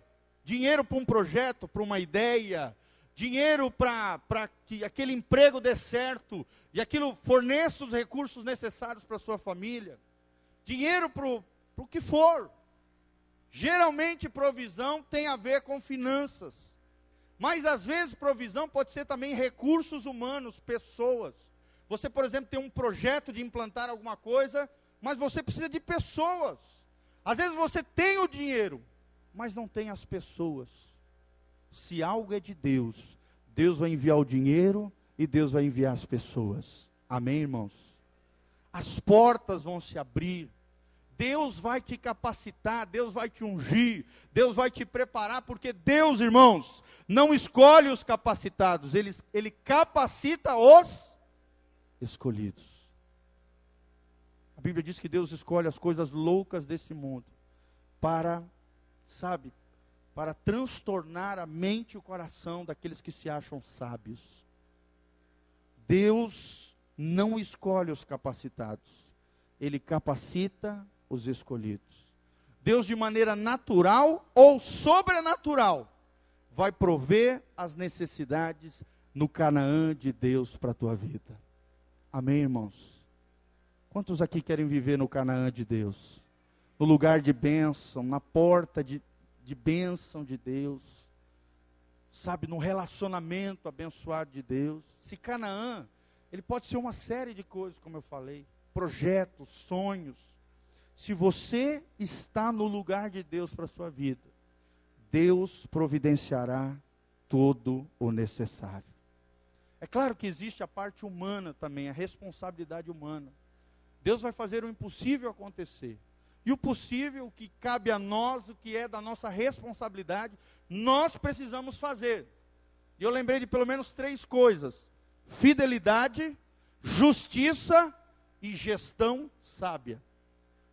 Dinheiro para um projeto, para uma ideia, dinheiro para que aquele emprego dê certo, e aquilo forneça os recursos necessários para a sua família. Dinheiro para o que for. Geralmente provisão tem a ver com finanças. Mas às vezes provisão pode ser também recursos humanos, pessoas. Você, por exemplo, tem um projeto de implantar alguma coisa, mas você precisa de pessoas. Às vezes você tem o dinheiro, mas não tem as pessoas. Se algo é de Deus, Deus vai enviar o dinheiro e Deus vai enviar as pessoas. Amém, irmãos? As portas vão se abrir. Deus vai te capacitar, Deus vai te ungir, Deus vai te preparar, porque Deus, irmãos, não escolhe os capacitados, Ele capacita os escolhidos. A Bíblia diz que Deus escolhe as coisas loucas desse mundo para transtornar a mente e o coração daqueles que se acham sábios. Deus não escolhe os capacitados, Ele capacita os escolhidos. Deus, de maneira natural ou sobrenatural, vai prover as necessidades no Canaã de Deus para a tua vida. Amém, irmãos? Quantos aqui querem viver no Canaã de Deus? No lugar de bênção, na porta de bênção de Deus, no relacionamento abençoado de Deus. Se Canaã, ele pode ser uma série de coisas, como eu falei, projetos, sonhos. Se você está no lugar de Deus para a sua vida, Deus providenciará todo o necessário. É claro que existe a parte humana também, a responsabilidade humana. Deus vai fazer o impossível acontecer. E o possível, o que cabe a nós, o que é da nossa responsabilidade, nós precisamos fazer. E eu lembrei de pelo menos 3 coisas: fidelidade, justiça e gestão sábia.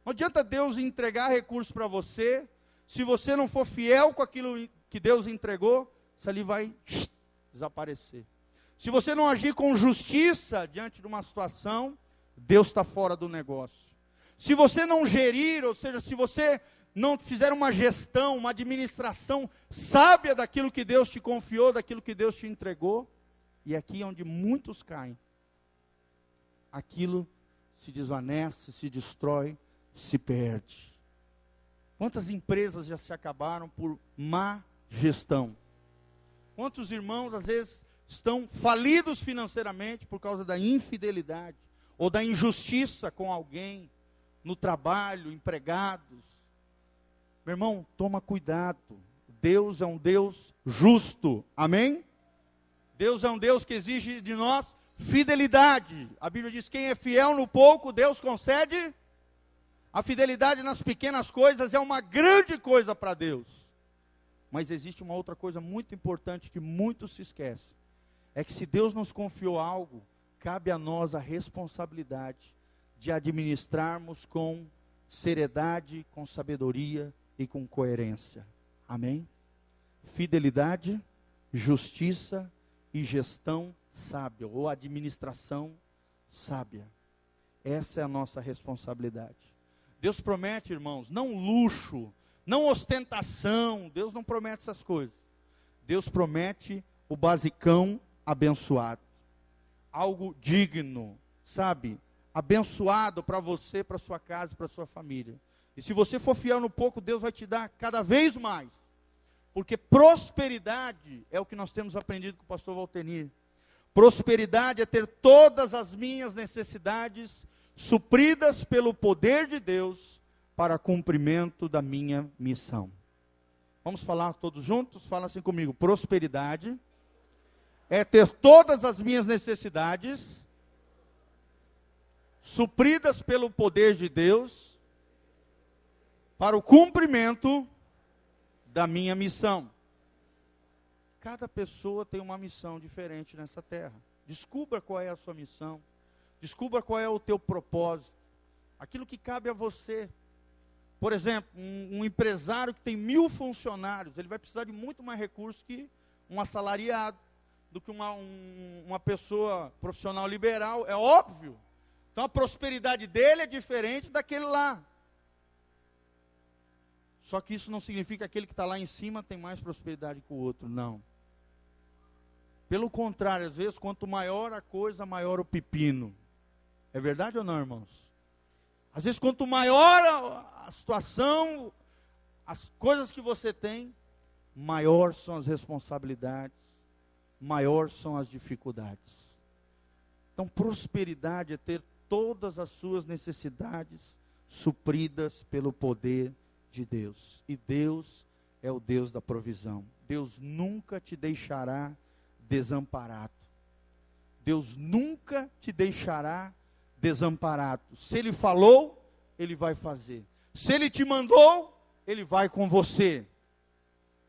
Não adianta Deus entregar recursos para você, se você não for fiel com aquilo que Deus entregou, isso ali vai desaparecer. Se você não agir com justiça diante de uma situação, Deus está fora do negócio. Se você não gerir, ou seja, se você não fizer uma gestão, uma administração sábia daquilo que Deus te confiou, daquilo que Deus te entregou, e aqui é onde muitos caem, aquilo se desvanece, se destrói, se perde. Quantas empresas já se acabaram por má gestão? Quantos irmãos às vezes estão falidos financeiramente por causa da infidelidade, ou da injustiça com alguém, no trabalho, empregados? Meu irmão, toma cuidado. Deus é um Deus justo, amém? Deus é um Deus que exige de nós fidelidade. A Bíblia diz: quem é fiel no pouco, Deus concede. A fidelidade nas pequenas coisas é uma grande coisa para Deus. Mas existe uma outra coisa muito importante que muitos se esquecem. É que se Deus nos confiou algo, cabe a nós a responsabilidade de administrarmos com seriedade, com sabedoria e com coerência. Amém? Fidelidade, justiça e gestão sábia, ou administração sábia. Essa é a nossa responsabilidade. Deus promete, irmãos, não luxo, não ostentação. Deus não promete essas coisas. Deus promete o basicão abençoado. Algo digno, sabe? Abençoado para você, para sua casa, para sua família. E se você for fiel no pouco, Deus vai te dar cada vez mais. Porque prosperidade é o que nós temos aprendido com o pastor Valtenir. Prosperidade é ter todas as minhas necessidades supridas pelo poder de Deus para cumprimento da minha missão. Vamos falar todos juntos? Fala assim comigo: prosperidade é ter todas as minhas necessidades supridas pelo poder de Deus para o cumprimento da minha missão. Cada pessoa tem uma missão diferente nessa terra. Descubra qual é a sua missão. Descubra qual é o teu propósito. Aquilo que cabe a você. Por exemplo, um empresário que tem 1000 funcionários, ele vai precisar de muito mais recursos que um assalariado, do que uma pessoa profissional liberal, é óbvio. Então a prosperidade dele é diferente daquele lá. Só que isso não significa que aquele que está lá em cima tem mais prosperidade que o outro, não. Pelo contrário, às vezes, quanto maior a coisa, maior o pepino. É verdade ou não, irmãos? Às vezes, quanto maior a situação, as coisas que você tem, maior são as responsabilidades, maior são as dificuldades. Então, prosperidade é ter todas as suas necessidades supridas pelo poder de Deus. E Deus é o Deus da provisão. Deus nunca te deixará desamparado. Deus nunca te deixará desamparado. Se Ele falou, Ele vai fazer. Se Ele te mandou, Ele vai com você.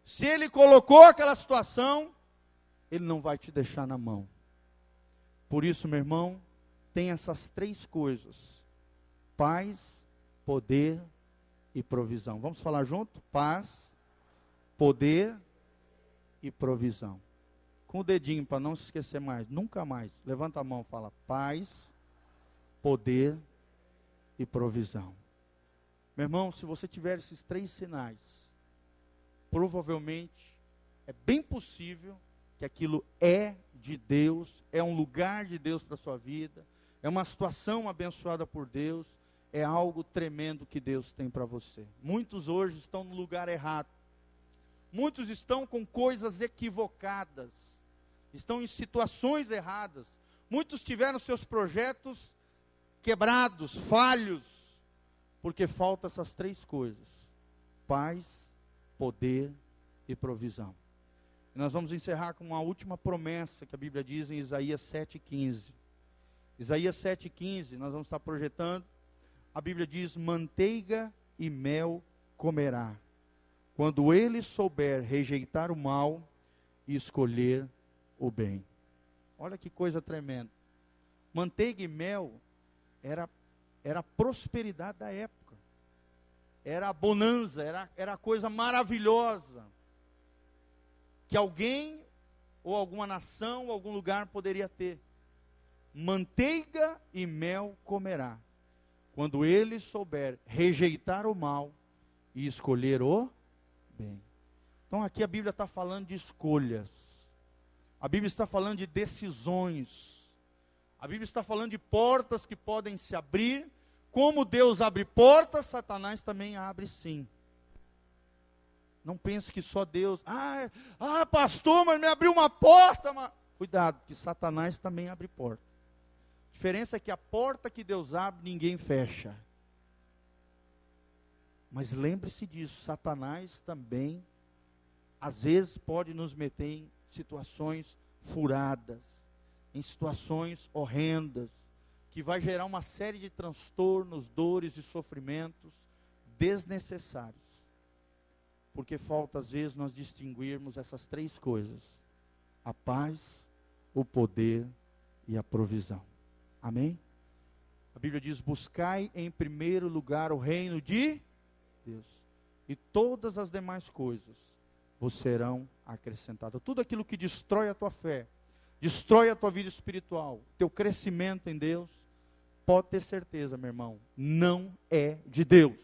Se Ele colocou aquela situação, Ele não vai te deixar na mão. Por isso, meu irmão, tem essas 3 coisas: paz, poder e provisão. Vamos falar junto? Paz, poder e provisão. Com o dedinho, para não se esquecer mais, nunca mais. Levanta a mão e fala: paz, poder e provisão. Meu irmão, se você tiver esses 3 sinais, provavelmente, é bem possível que aquilo é de Deus, é um lugar de Deus para a sua vida, é uma situação abençoada por Deus, é algo tremendo que Deus tem para você. Muitos hoje estão no lugar errado. Muitos estão com coisas equivocadas. Estão em situações erradas. Muitos tiveram seus projetos quebrados, falhos, porque faltam essas 3 coisas: paz, poder e provisão. Nós vamos encerrar com uma última promessa que a Bíblia diz em Isaías 7,15. Isaías 7,15, nós vamos estar projetando. A Bíblia diz: manteiga e mel comerá, quando ele souber rejeitar o mal e escolher o bem. Olha que coisa tremenda. Manteiga e mel era a prosperidade da época. Era a bonança, era a coisa maravilhosa que alguém, ou alguma nação, ou algum lugar poderia ter. Manteiga e mel comerá, quando ele souber rejeitar o mal e escolher o bem. Então aqui a Bíblia está falando de escolhas. A Bíblia está falando de decisões. A Bíblia está falando de portas que podem se abrir. Como Deus abre portas, Satanás também abre sim. Não pense que só Deus... pastor, mas me abriu uma porta. Cuidado, que Satanás também abre porta. A diferença é que a porta que Deus abre, ninguém fecha. Mas lembre-se disso, Satanás também, às vezes, pode nos meter em situações furadas, em situações horrendas, que vai gerar uma série de transtornos, dores e sofrimentos desnecessários. Porque falta, às vezes, nós distinguirmos essas três coisas: a paz, o poder e a provisão. Amém? A Bíblia diz: buscai em primeiro lugar o reino de Deus, e todas as demais coisas vos serão acrescentadas. Tudo aquilo que destrói a tua fé, destrói a tua vida espiritual, teu crescimento em Deus, pode ter certeza, meu irmão, não é de Deus.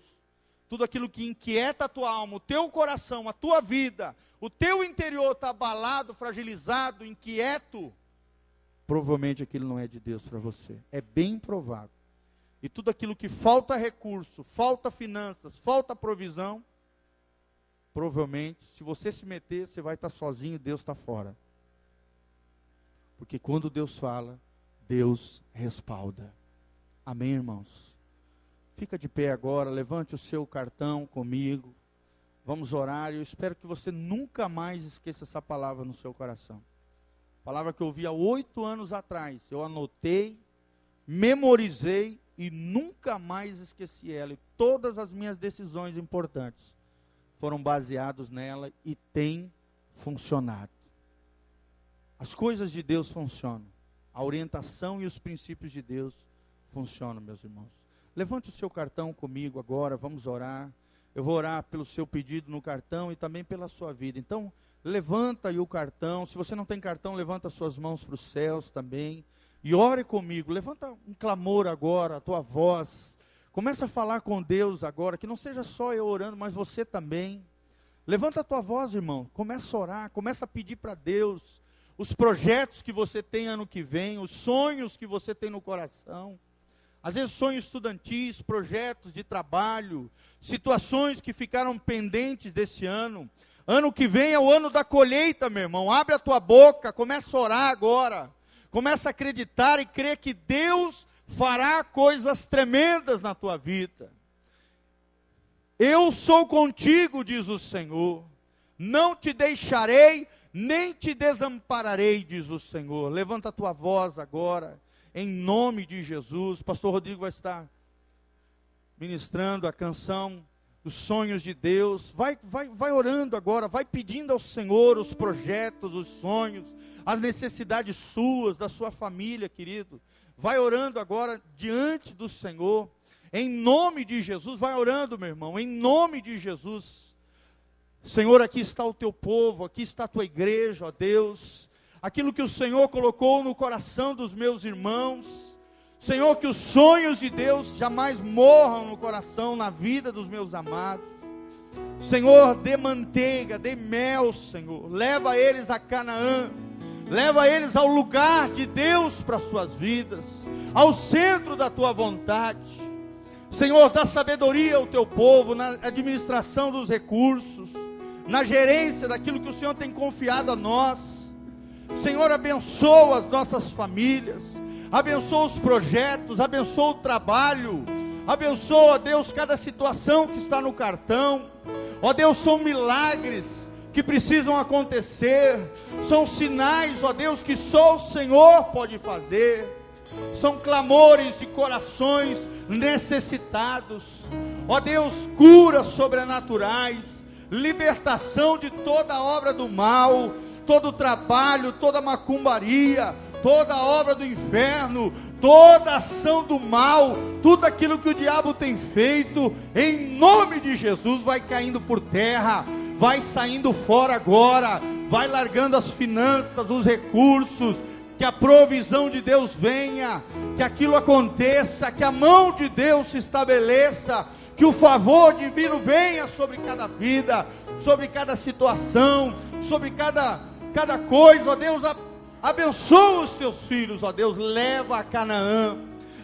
Tudo aquilo que inquieta a tua alma, o teu coração, a tua vida, o teu interior está abalado, fragilizado, inquieto, provavelmente aquilo não é de Deus para você. É bem provável. E tudo aquilo que falta recurso, falta finanças, falta provisão, provavelmente, se você se meter, você vai estar sozinho, Deus está fora. Porque quando Deus fala, Deus respalda. Amém, irmãos? Fica de pé agora, levante o seu cartão comigo. Vamos orar, e eu espero que você nunca mais esqueça essa palavra no seu coração. Palavra que eu ouvi há 8 anos atrás. Eu anotei, memorizei e nunca mais esqueci ela. E todas as minhas decisões importantes foram baseadas nela e tem funcionado. As coisas de Deus funcionam. A orientação e os princípios de Deus funcionam, meus irmãos. Levante o seu cartão comigo agora, vamos orar. Eu vou orar pelo seu pedido no cartão e também pela sua vida. Então, levanta aí o cartão. Se você não tem cartão, levanta as suas mãos para os céus também. E ore comigo. Levanta um clamor agora, a tua voz. Começa a falar com Deus agora, que não seja só eu orando, mas você também. Levanta a tua voz, irmão. Começa a orar, começa a pedir para Deus os projetos que você tem ano que vem, os sonhos que você tem no coração. Às vezes sonhos estudantis, projetos de trabalho, situações que ficaram pendentes desse ano. Ano que vem é o ano da colheita, meu irmão. Abre a tua boca, começa a orar agora. Começa a acreditar e crer que Deus fará coisas tremendas na tua vida. Eu sou contigo, diz o Senhor. Não te deixarei, nem te desampararei, diz o Senhor. Levanta a tua voz agora. Em nome de Jesus, pastor Rodrigo vai estar ministrando a canção dos sonhos de Deus. Vai orando agora, vai pedindo ao Senhor os projetos, os sonhos, as necessidades suas, da sua família, querido. Vai orando agora diante do Senhor, em nome de Jesus. Vai orando, meu irmão, em nome de Jesus. Senhor, aqui está o teu povo, aqui está a tua igreja, ó Deus. Aquilo que o Senhor colocou no coração dos meus irmãos. Senhor, que os sonhos de Deus jamais morram no coração, na vida dos meus amados. Senhor, dê manteiga, dê mel, Senhor. Leva eles a Canaã. Leva eles ao lugar de Deus para suas vidas. Ao centro da tua vontade. Senhor, dá sabedoria ao teu povo na administração dos recursos, na gerência daquilo que o Senhor tem confiado a nós. Senhor, abençoa as nossas famílias, abençoa os projetos, abençoa o trabalho, abençoa, Deus, cada situação que está no cartão. Ó Deus, são milagres que precisam acontecer, são sinais, ó Deus, que só o Senhor pode fazer, são clamores de corações necessitados, ó Deus, curas sobrenaturais, libertação de toda obra do mal, todo trabalho, toda macumbaria, toda obra do inferno, toda ação do mal, tudo aquilo que o diabo tem feito, em nome de Jesus, vai caindo por terra, vai saindo fora agora, vai largando as finanças, os recursos, que a provisão de Deus venha, que aquilo aconteça, que a mão de Deus se estabeleça, que o favor divino venha sobre cada vida, sobre cada situação, sobre cada coisa, ó Deus, abençoa os teus filhos, ó Deus, leva a Canaã,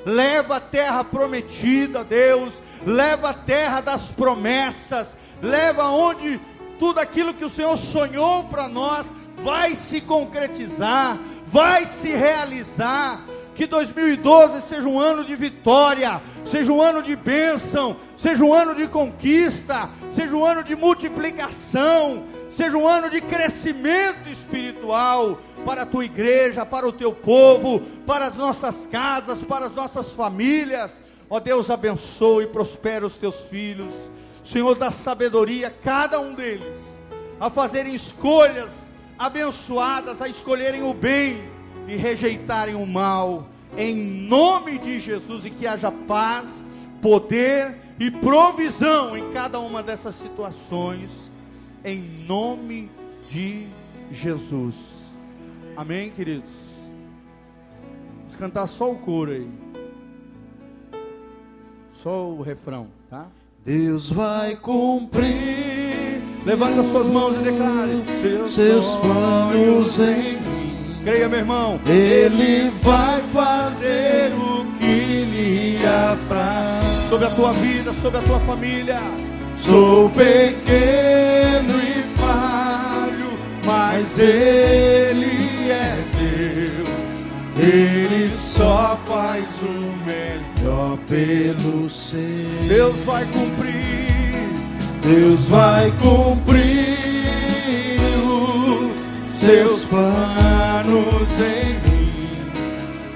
leva a terra prometida, Deus, leva a terra das promessas, leva onde tudo aquilo que o Senhor sonhou para nós, vai se concretizar, vai se realizar, que 2012 seja um ano de vitória, seja um ano de bênção, seja um ano de conquista, seja um ano de multiplicação, seja um ano de crescimento espiritual, para a tua igreja, para o teu povo, para as nossas casas, para as nossas famílias, ó Deus, abençoe e prospera os teus filhos, Senhor, dá sabedoria a cada um deles, a fazerem escolhas abençoadas, a escolherem o bem, e rejeitarem o mal, em nome de Jesus, e que haja paz, poder e provisão em cada uma dessas situações, em nome de Jesus, amém, queridos? Vamos cantar só o coro aí, só o refrão, tá?
Deus vai cumprir,
levanta suas mãos e declare
seus planos em mim.
Creia, meu irmão,
Ele vai fazer o que lhe apraz.
sobre a tua vida, sobre a tua família.
Sou pequeno e falho, mas Ele é Deus. Ele só faz o melhor pelo seu.
Deus vai cumprir,
Deus vai cumprir os seus planos em mim.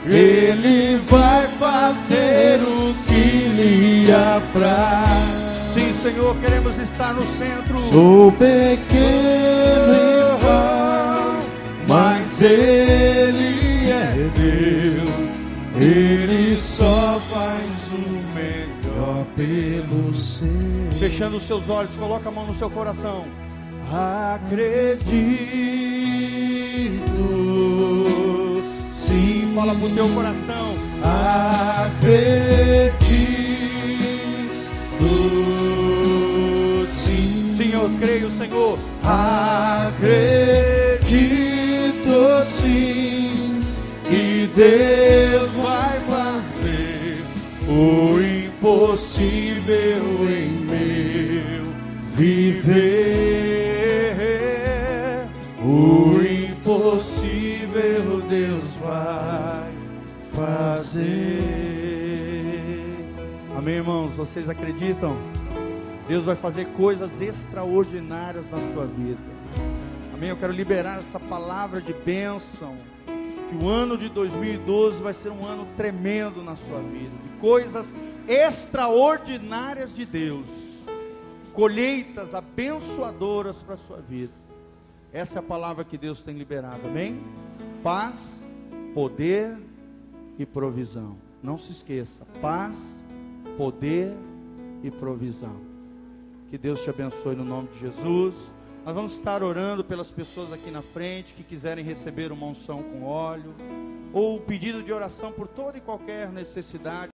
Ele vai fazer o que lhe apraz.
sim, Senhor, queremos estar no centro.
Sou pequeno e falho, mas Ele é Deus. Ele só faz o melhor pelo seu.
Fechando os seus olhos, coloca a mão no seu coração.
Acredito, sim,
Fala pro teu coração.
acredito, sim,
Sim, eu creio, Senhor.
acredito, sim, que Deus vai fazer o impossível em meu viver. O impossível Deus vai fazer.
Amém, irmãos? Vocês acreditam? Deus vai fazer coisas extraordinárias na sua vida. Amém? Eu quero liberar essa palavra de bênção, que o ano de 2012 vai ser um ano tremendo na sua vida, de coisas extraordinárias de Deus, colheitas abençoadoras para a sua vida. Essa é a palavra que Deus tem liberado, amém? Paz, poder e provisão. Não se esqueça, paz, poder e provisão. Que Deus te abençoe no nome de Jesus. Nós vamos estar orando pelas pessoas aqui na frente que quiserem receber uma unção com óleo, ou pedido de oração por toda e qualquer necessidade.